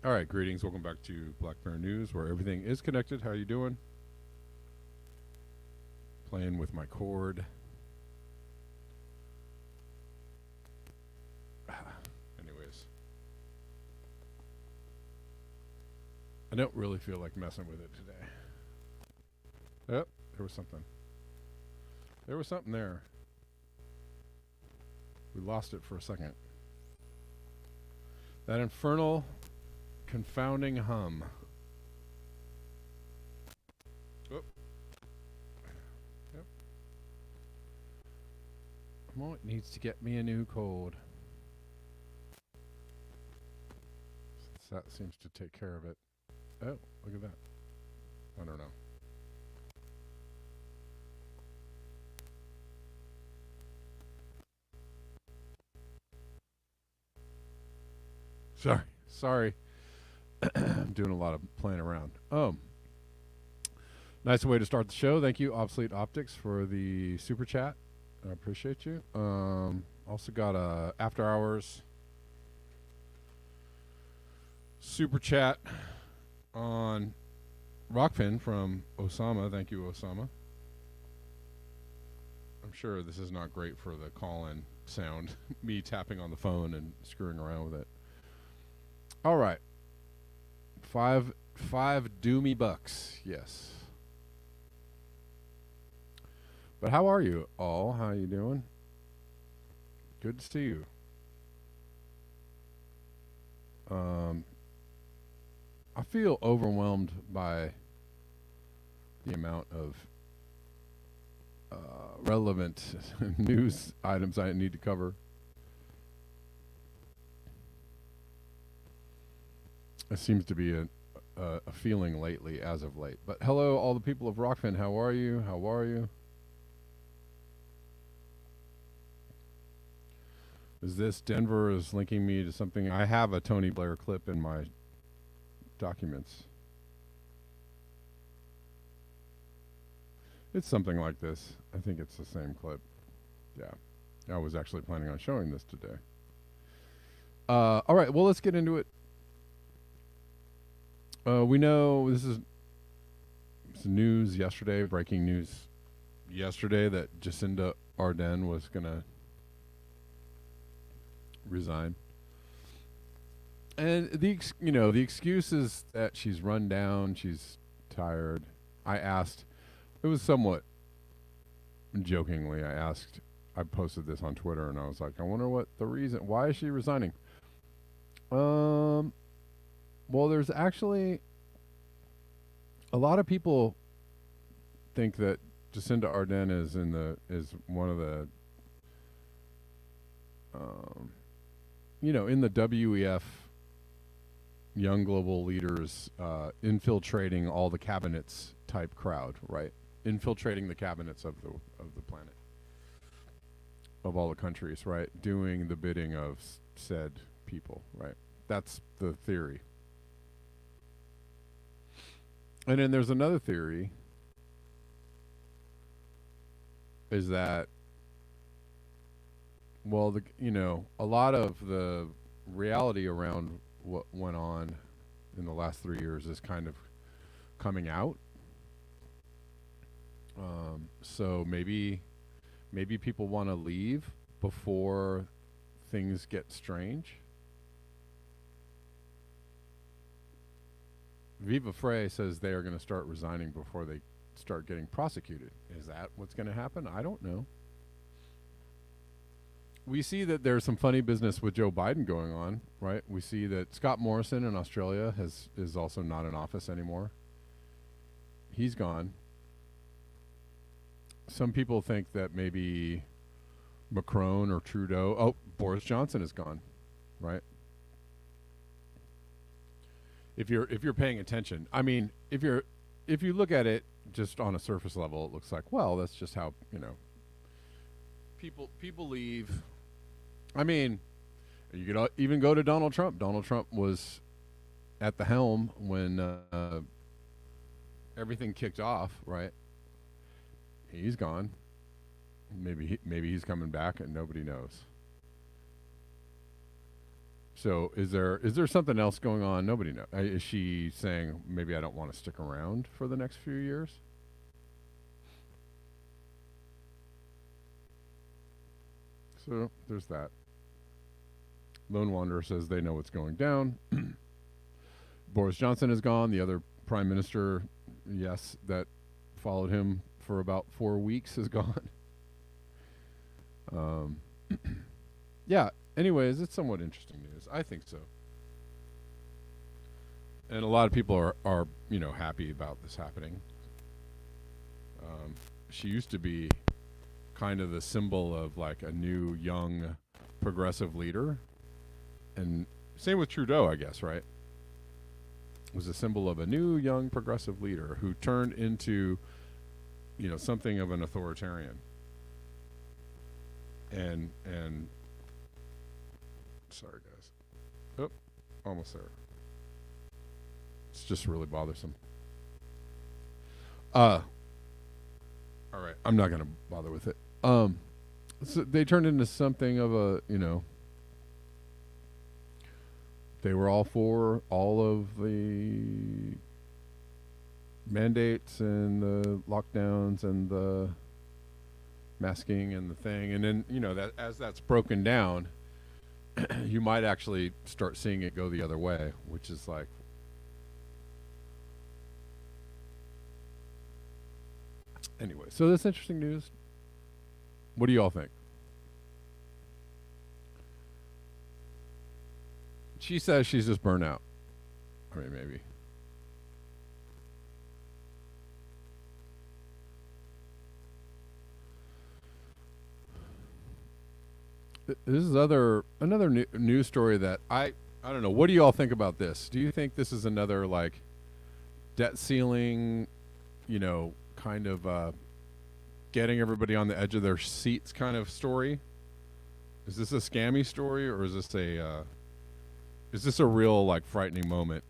All right, greetings. Welcome back to Black Bear News, where everything is connected. How you doing? Playing with my cord. Anyways, I don't really feel like messing with it today. Oh, there was something. There was something there. We lost it for a second. That infernal, confounding hum. Oh. Yep. Well, it needs to get me a new cord. Since that seems to take care of it. Oh, look at that. I don't know. Sorry. I'm doing a lot of playing around. Nice way to start the show. Thank you, Obsolete Optics, for the super chat. I appreciate you. Also got a after hours super chat on Rockfin from Osama. Thank you, Osama. I'm sure this is not great for the call-in sound. Me tapping on the phone and screwing around with it. All right. Five doomy bucks. Yes. But how are you all? How you doing? Good to see you. I feel overwhelmed by the amount of relevant news items I need to cover. It seems to be a feeling lately, as of late. But hello, all the people of Rockfin. How are you? How are you? Is this Denver is linking me to something? I have a Tony Blair clip in my documents. It's something like this. I think it's the same clip. Yeah. I was actually planning on showing this today. All right. Well, let's get into it. We know this is news yesterday, breaking news yesterday, that Jacinda Ardern was going to resign. And the excuse is that she's run down, she's tired. I asked, it was somewhat jokingly, I posted this on Twitter and I was like, I wonder what the reason, why is she resigning? Well, there's actually a lot of people think that Jacinda Ardern is one of the in the WEF young global leaders infiltrating all the cabinets type crowd, right? Infiltrating the cabinets of the planet, of all the countries, right? Doing the bidding of said people, right? That's the theory. And then there's another theory, is that, well, a lot of the reality around what went on in the last 3 years is kind of coming out. So maybe people want to leave before things get strange. Viva Frey says they are going to start resigning before they start getting prosecuted. Is that what's going to happen? I don't know. We see that there's some funny business with Joe Biden going on, right? We see that Scott Morrison in Australia is also not in office anymore. He's gone. Some people think that maybe Macron or Trudeau, Boris Johnson is gone, right? If you're paying attention, I mean, if you look at it just on a surface level, it looks like, well, that's just how, people leave. I mean, you could even go to Donald Trump. Donald Trump was at the helm when everything kicked off, right? He's gone. Maybe he's coming back and nobody knows. So is there something else going on? Nobody knows. Is she saying maybe I don't want to stick around for the next few years? So there's that. Lone Wanderer says they know what's going down. Boris Johnson is gone. The other prime minister, yes, that followed him for about 4 weeks is gone. Yeah. Anyways, it's somewhat interesting news. I think so. And a lot of people are happy about this happening. She used to be kind of the symbol of like a new, young, progressive leader. And same with Trudeau, I guess, right? Was a symbol of a new, young, progressive leader who turned into, something of an authoritarian. And sorry, guys. Oh, almost there. It's just really bothersome. All right, I'm not gonna bother with it. So they turned into something of a, they were all for all of the mandates and the lockdowns and the masking and the thing, and then that as that's broken down, you might actually start seeing it go the other way, which is like, anyway. So that's interesting news. What do you all think? She says she's just burnt out. I mean, maybe. This is another news story that I don't know. What do you all think about this? Do you think this is another like debt ceiling, kind of getting everybody on the edge of their seats kind of story? Is this a scammy story, or is this a real like frightening moment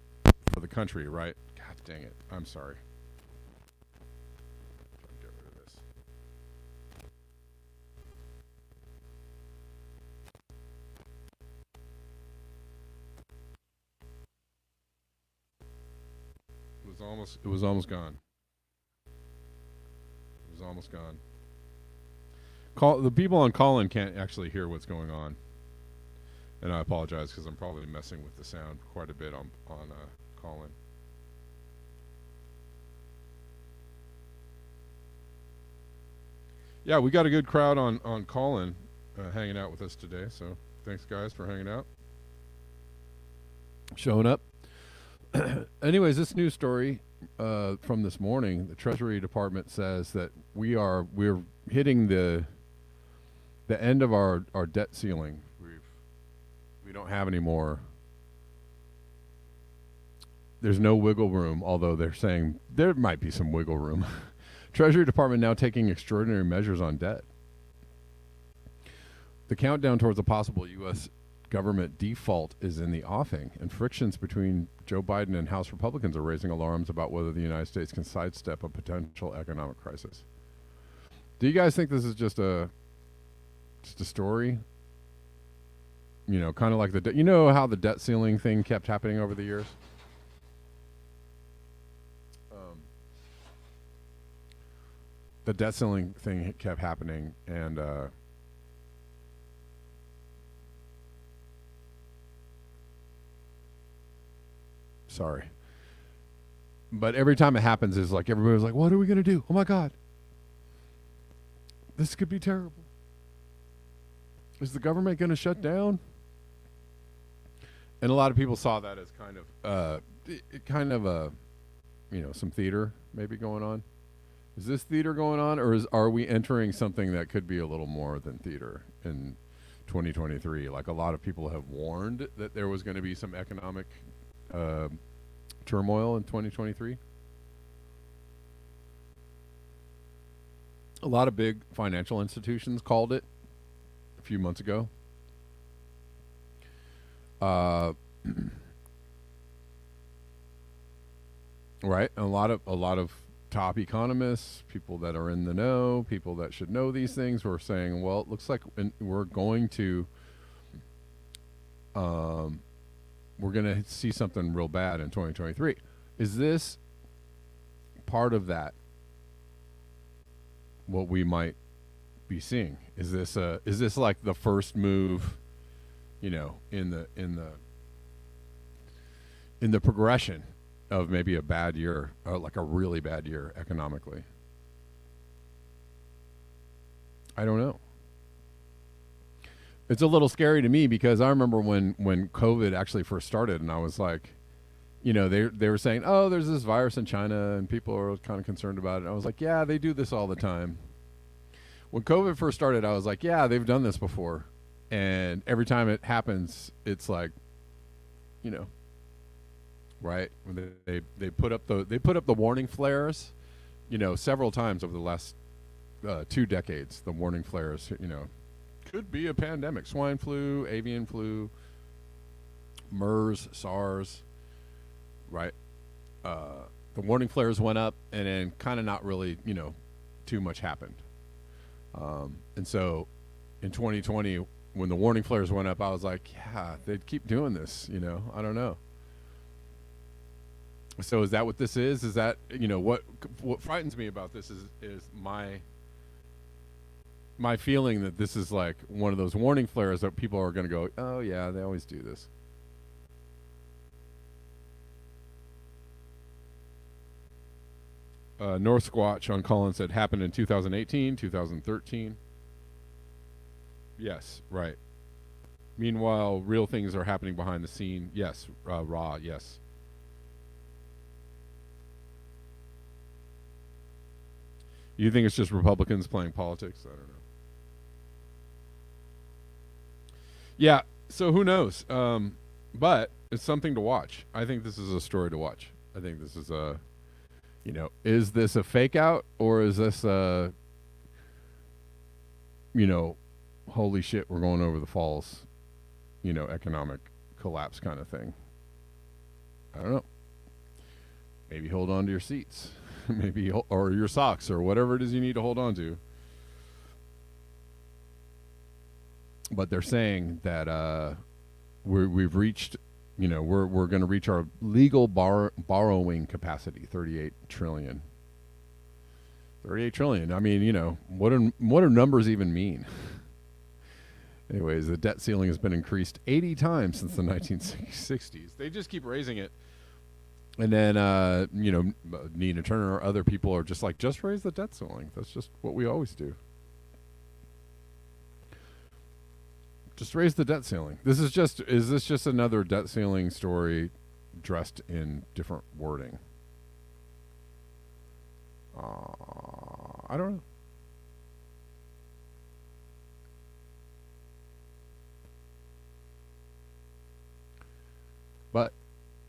for the country? Right? God dang it! I'm sorry. Get rid of this. It was almost gone. It was almost gone. The people on call-in can't actually hear what's going on, and I apologize because I'm probably messing with the sound quite a bit on call-in. Yeah, we got a good crowd on call-in hanging out with us today. So thanks, guys, for hanging out, showing up. Anyways, this news story from this morning, the Treasury Department says that we're hitting the end of our debt ceiling. We don't have any more. There's no wiggle room, although they're saying there might be some wiggle room. Treasury Department now taking extraordinary measures on debt. The countdown towards a possible U.S. government default is in the offing, and frictions between Joe Biden and House Republicans are raising alarms about whether the United States can sidestep a potential economic crisis. Do you guys think this is just a story? Kind of like how the debt ceiling thing kept happening over the years? The debt ceiling thing kept happening, and sorry. But every time it happens, it's like everybody's like, what are we going to do? Oh my God. This could be terrible. Is the government going to shut down? And a lot of people saw that as kind of some theater maybe going on. Is this theater going on, or are we entering something that could be a little more than theater in 2023? Like a lot of people have warned that there was going to be some economic turmoil in 2023. A lot of big financial institutions called it a few months ago. Right, a lot of top economists, people that are in the know, people that should know these things, were saying, well, it looks like we're going to um, we're going to see something real bad in 2023. Is this part of that? What we might be seeing? Is this like the first move, in the progression of maybe a bad year, or like a really bad year economically? I don't know. It's a little scary to me because I remember when COVID actually first started, and I was like, they were saying, oh, there's this virus in China, and people are kind of concerned about it. I was like, yeah, they do this all the time. When COVID first started, I was like, yeah, they've done this before, and every time it happens, it's like, right? When they put up the warning flares, several times over the last 2 decades. The warning flares, could be a pandemic: swine flu, avian flu, MERS, SARS, right? The warning flares went up, and then kind of not really, too much happened. And so in 2020, when the warning flares went up, I was like, yeah, they'd keep doing this, I don't know. So is that what this is? Is that, what frightens me about this is my feeling that this is like one of those warning flares that people are going to go, oh yeah, they always do this. North Squatch on Collins said happened in 2018, 2013. Yes, right. Meanwhile, real things are happening behind the scene. Yes, Raw, yes. You think it's just Republicans playing politics? I don't know. Yeah, so who knows? But it's something to watch. I think this is a story to watch. I think this is a, is this a fake out, or is this a, holy shit, we're going over the falls, economic collapse kind of thing? I don't know. Maybe hold on to your seats. Maybe, or your socks, or whatever it is you need to hold on to. But they're saying that we've reached, we're going to reach our legal borrowing capacity, 38 trillion. 38 trillion. I mean, what do numbers even mean? Anyways, the debt ceiling has been increased 80 times since the 1960s. They just keep raising it. And then, Nina Turner or other people are just like, just raise the debt ceiling. That's just what we always do. Just raise the debt ceiling. Is this just another debt ceiling story dressed in different wording? I don't know. But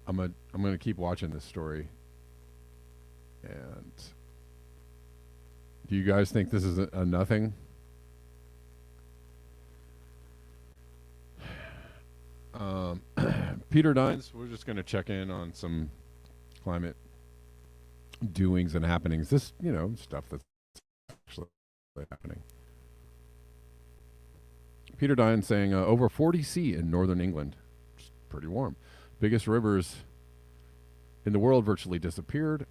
I'm gonna keep watching this story. And do you guys think this is a nothing? Peter Dines, we're just going to check in on some climate doings and happenings. This, stuff that's actually happening. Peter Dines saying over 40 C in northern England. It's pretty warm. Biggest rivers in the world virtually disappeared.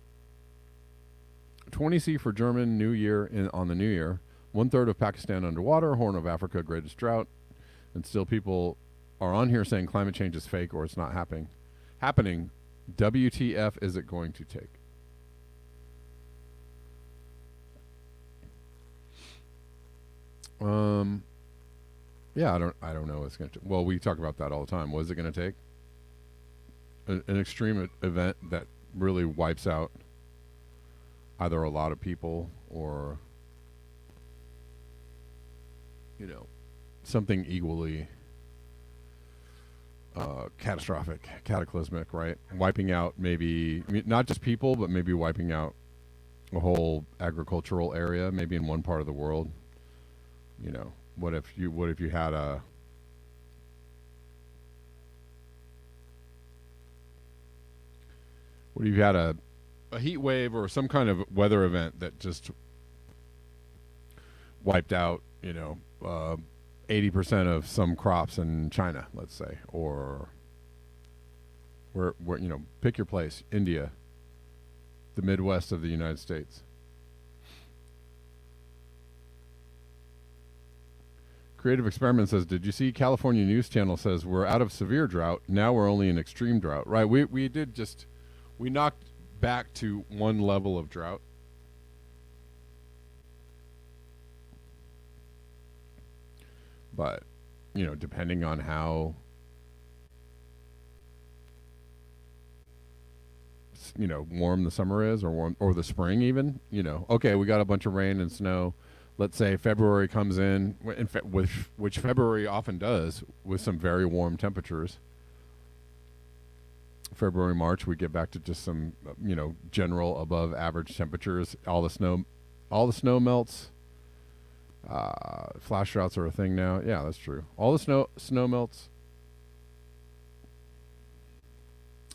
20 C for German New Year on the New Year. 1/3 of Pakistan underwater. Horn of Africa, greatest drought. And still people are on here saying climate change is fake or it's not happening. WTF is it going to take? Yeah, I don't know what's going to. Well, we talk about that all the time. What is it going to take? An extreme event that really wipes out either a lot of people or, something equally catastrophic, cataclysmic, right? Wiping out maybe, not just people, but maybe wiping out a whole agricultural area, maybe in one part of the world. What if you had a heat wave or some kind of weather event that just wiped out, 80% of some crops in China, let's say, or where pick your place, India, the Midwest of the United States. Creative Experiment says, did you see California News Channel says we're out of severe drought, now we're only in extreme drought. Right, we knocked back to one level of drought. But, depending on how, warm the summer is, or the spring even, okay, we got a bunch of rain and snow. Let's say February comes in, which February often does, with some very warm temperatures. February, March, we get back to just some, general above average temperatures. All the snow melts. Flash droughts are a thing now. Yeah, that's true. All the snow melts.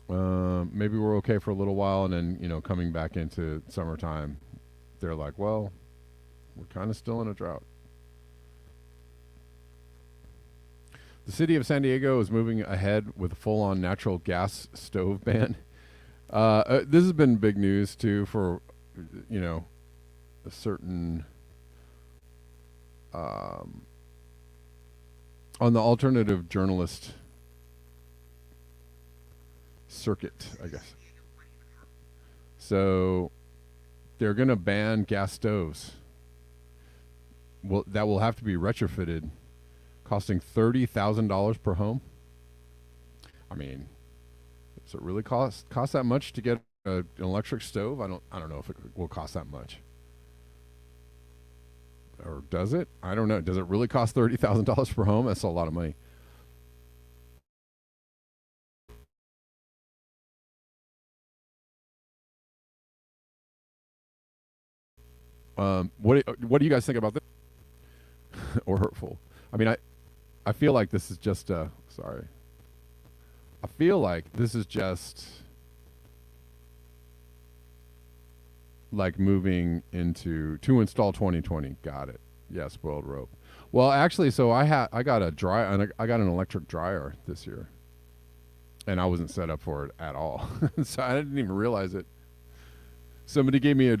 Maybe we're okay for a little while, and then coming back into summertime, they're like, well, we're kind of still in a drought. The city of San Diego is moving ahead with a full-on natural gas stove ban. This has been big news too for a certain. On the alternative journalist circuit, I guess. So they're going to ban gas stoves. Well, that will have to be retrofitted, costing $30,000 per home. I mean, does it really cost that much to get an electric stove? I don't know if it will cost that much. Or does it? I don't know. Does it really cost $30,000 per home? That's a lot of money. What do you guys think about this? Or hurtful? I mean, I feel like this is just sorry. I feel like this is just like moving into to install 2020. Got it. Yeah, spoiled rope. Well, actually, so I got an electric dryer this year, and I wasn't set up for it at all. So I didn't even realize it. Somebody gave me a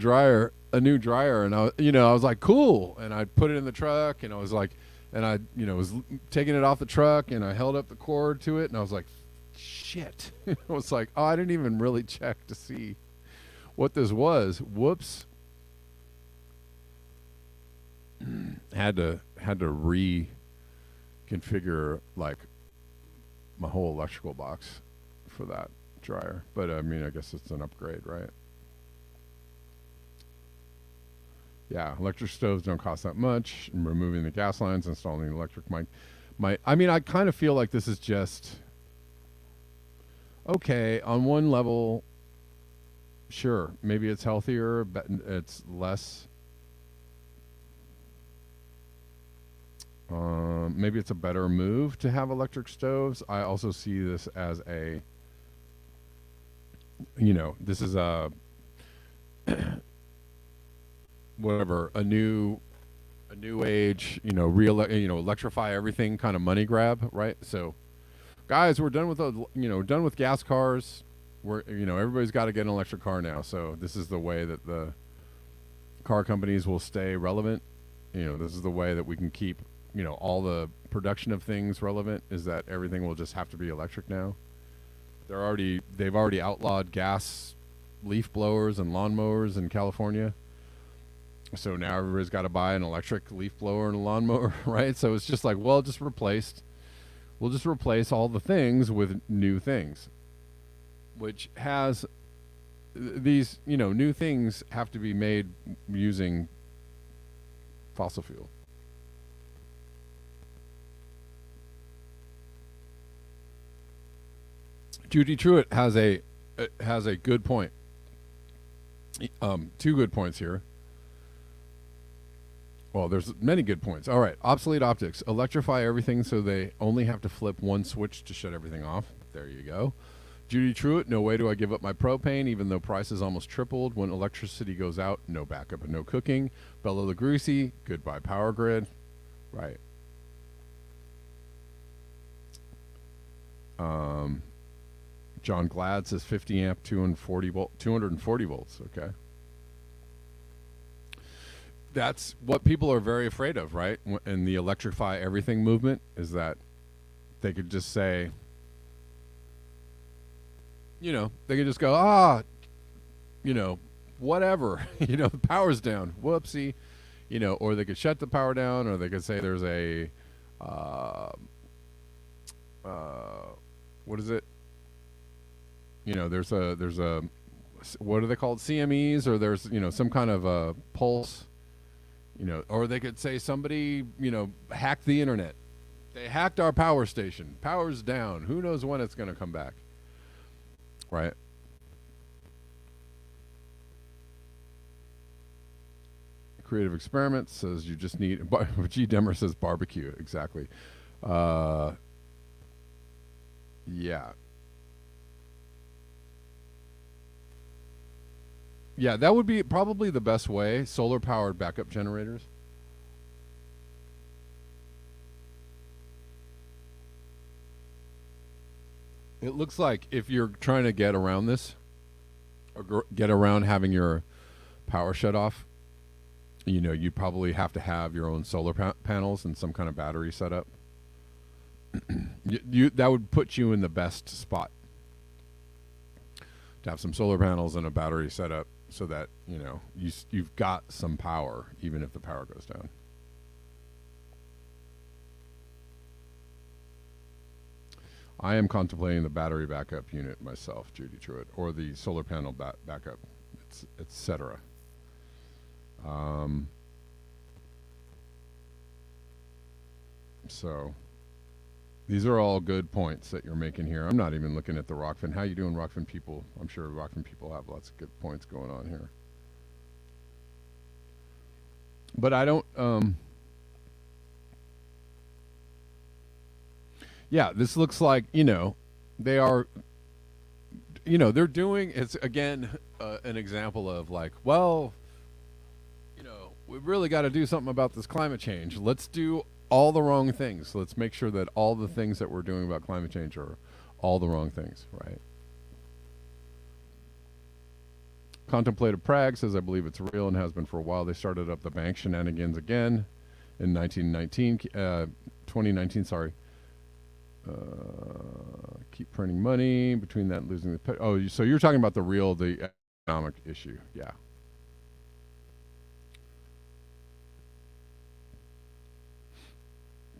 new dryer, and I was like, cool, and I put it in the truck, and I was like, and I was taking it off the truck, and I held up the cord to it, and I was like, shit. I was like, oh, I didn't even really check to see what this was. Whoops. had to reconfigure like my whole electrical box for that dryer. But I mean, I guess it's an upgrade, right? Yeah, electric stoves don't cost that much. Removing the gas lines, installing the electric I mean, I kind of feel like this is just okay on one level. Sure, maybe it's healthier, but it's less. Maybe it's a better move to have electric stoves. I also see this as this is a whatever, a new age, electrify everything kind of money grab, right? So, guys, we're done with done with gas cars. We're everybody's got to get an electric car now. So this is the way that the car companies will stay relevant. This is the way that we can keep all the production of things relevant, is that everything will just have to be electric now. They've already outlawed gas leaf blowers and lawnmowers in California. So now everybody's got to buy an electric leaf blower and a lawnmower, right? So it's just like, well, we'll just replace all the things with new things, which has these, new things have to be made using fossil fuel. Judy Truitt has a good point. Two good points here. Well, there's many good points. All right. Obsolete optics. Electrify everything so they only have to flip one switch to shut everything off. There you go. Judy Truitt, no way do I give up my propane, even though prices almost tripled. When electricity goes out, no backup and no cooking. Bella Lugosi, goodbye power grid. Right. Um, John Glad says 50 amp, 240 volts. Okay. That's what people are very afraid of, right? In the electrify everything movement, is that they could just say, they could just go, whatever, the power's down, whoopsie, or they could shut the power down, or they could say there's a, what is it? There's a, what are they called? CMEs, or there's, some kind of a pulse, or they could say somebody, hacked the internet. They hacked our power station. Power's down. Who knows when it's going to come back? Right? Creative Experiment says you just need. G. Demmer says barbecue. Exactly. Yeah. Yeah, that would be probably the best way. Solar powered backup generators. It looks like if you're trying to get around this, or get around having your power shut off, you probably have to have your own solar panels and some kind of battery setup. That would put you in the best spot to have some solar panels and a battery setup, so that you've got some power even if the power goes down. I am contemplating the battery backup unit myself, Judy Truitt, or the solar panel backup, etc. So these are all good points that you're making here. I'm not even looking at the Rockfin. How you doing, Rockfin people? I'm sure Rockfin people have lots of good points going on here. But I don't... yeah, this looks like, they are... they're doing... It's, again, an example of like, well, we've really got to do something about this climate change. Let's do all the wrong things. Let's make sure that all the things that we're doing about climate change are all the wrong things, right? Contemplative Prague says, I believe it's real and has been for a while. They started up the bank shenanigans again in 2019, sorry. Keep printing money between that and losing the... so you're talking about the economic issue. Yeah.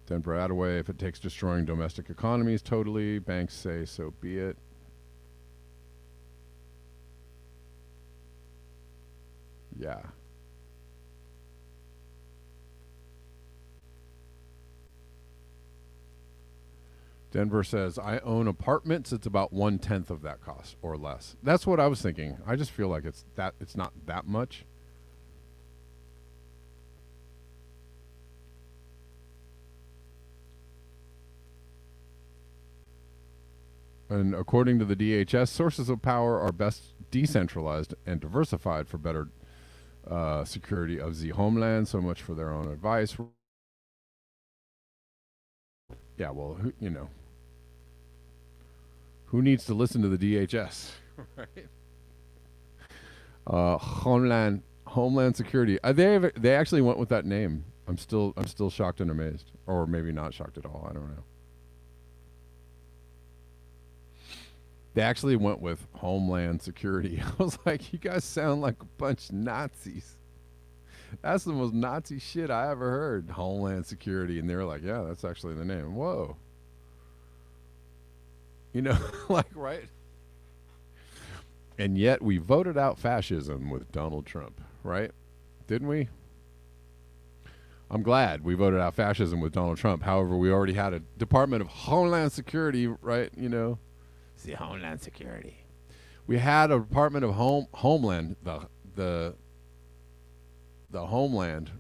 Denver Attaway, if it takes destroying domestic economies totally, banks say so be it. Yeah. Denver says, I own apartments. It's about 1/10 of that cost or less. That's what I was thinking. I just feel like it's not that much. And according to the DHS, sources of power are best decentralized and diversified for better security of the homeland. So much for their own advice. Yeah, well, who needs to listen to the DHS, right? Homeland Security. They actually went with that name. I'm still shocked and amazed, or maybe not shocked at all. I don't know. They actually went with Homeland Security. I was like, you guys sound like a bunch of Nazis. That's the most Nazi shit I ever heard. Homeland Security. And they were like, yeah, that's actually the name. Whoa. Like, right? And yet we voted out fascism with Donald Trump, right? Didn't we? I'm glad we voted out fascism with Donald Trump. However, we already had a Department of Homeland Security, right? It's the Homeland Security. We had a Department of Homeland, the Homeland.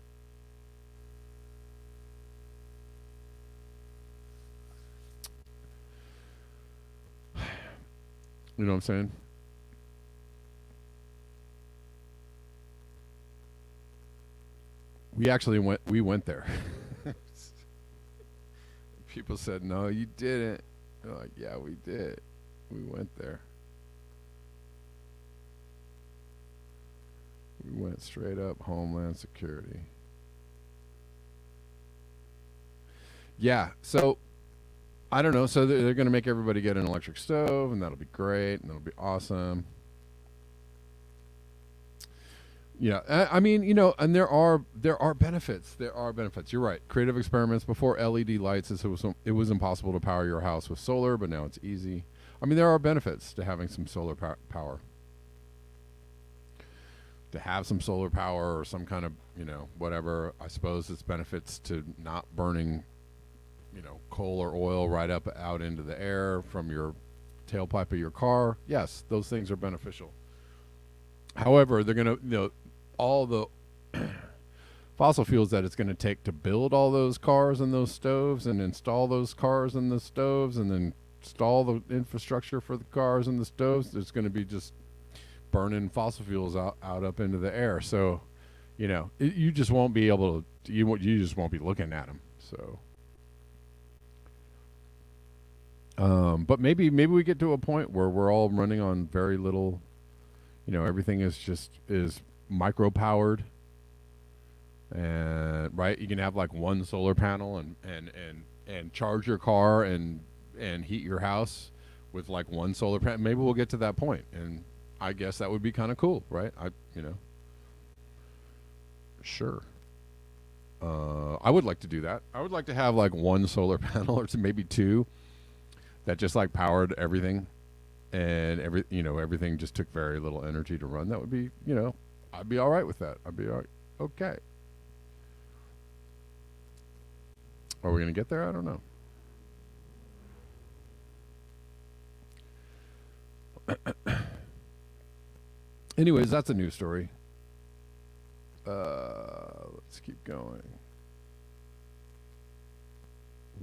You know what I'm saying? We went there. People said, no, you didn't. You're like, yeah, we did. We went there. We went straight up Homeland Security. Yeah, so I don't know. So they're going to make everybody get an electric stove, and that'll be great, and that'll be awesome. Yeah, I mean, and there are benefits. There are benefits. You're right. Creative experiments before LED lights. It was impossible to power your house with solar, but now it's easy. I mean, there are benefits to having some solar power. To have some solar power or some kind of whatever. I suppose it's benefits to not burning coal or oil right up out into the air from your tailpipe of your car. Yes, those things are beneficial. However, they're going to, all the fossil fuels that it's going to take to build all those cars and those stoves and install those cars and the stoves and then install the infrastructure for the cars and the stoves, there's going to be just burning fossil fuels out up into the air. So, you just won't be able to, you just won't be looking at them. So, but maybe we get to a point where we're all running on very little, everything is micro powered, and right, you can have like one solar panel and charge your car and heat your house with like one solar panel. Maybe we'll get to that point, and I guess that would be kind of cool, right? Sure. I would like to do that. I would like to have like one solar panel or maybe two that just like powered everything, and everything just took very little energy to run. That would be, I'd be all right with that. I'd be all right. Okay. Are we going to get there? I don't know. Anyways, that's a news story. Let's keep going.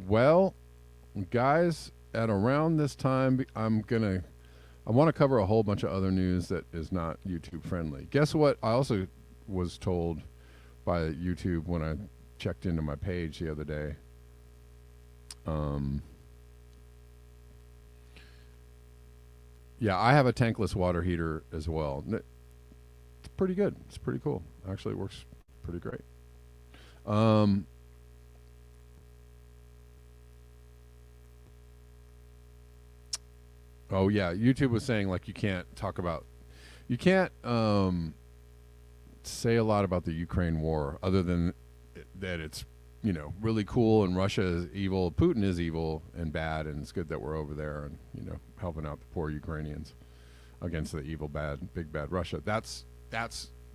Well, guys, at around this time, I want to cover a whole bunch of other news that is not YouTube friendly. Guess what? I also was told by YouTube when I checked into my page the other day. Yeah, I have a tankless water heater as well. It's pretty good. It's pretty cool. Actually, it works pretty great. Oh yeah, YouTube was saying like you can't say a lot about the Ukraine war other than that it's really cool and Russia is evil, Putin is evil and bad, and it's good that we're over there and helping out the poor Ukrainians against the evil big bad Russia. That's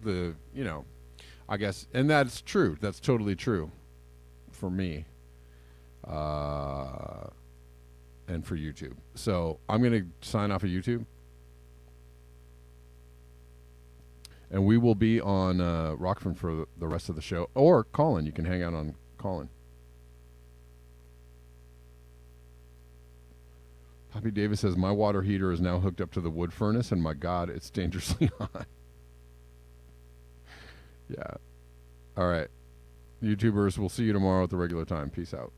the I guess, and that's true. That's totally true for me. And for YouTube. So I'm going to sign off of YouTube. And we will be on Rockford for the rest of the show. Or Colin. You can hang out on Colin. Poppy Davis says, my water heater is now hooked up to the wood furnace, and my God, it's dangerously hot. Yeah. All right. YouTubers, we'll see you tomorrow at the regular time. Peace out.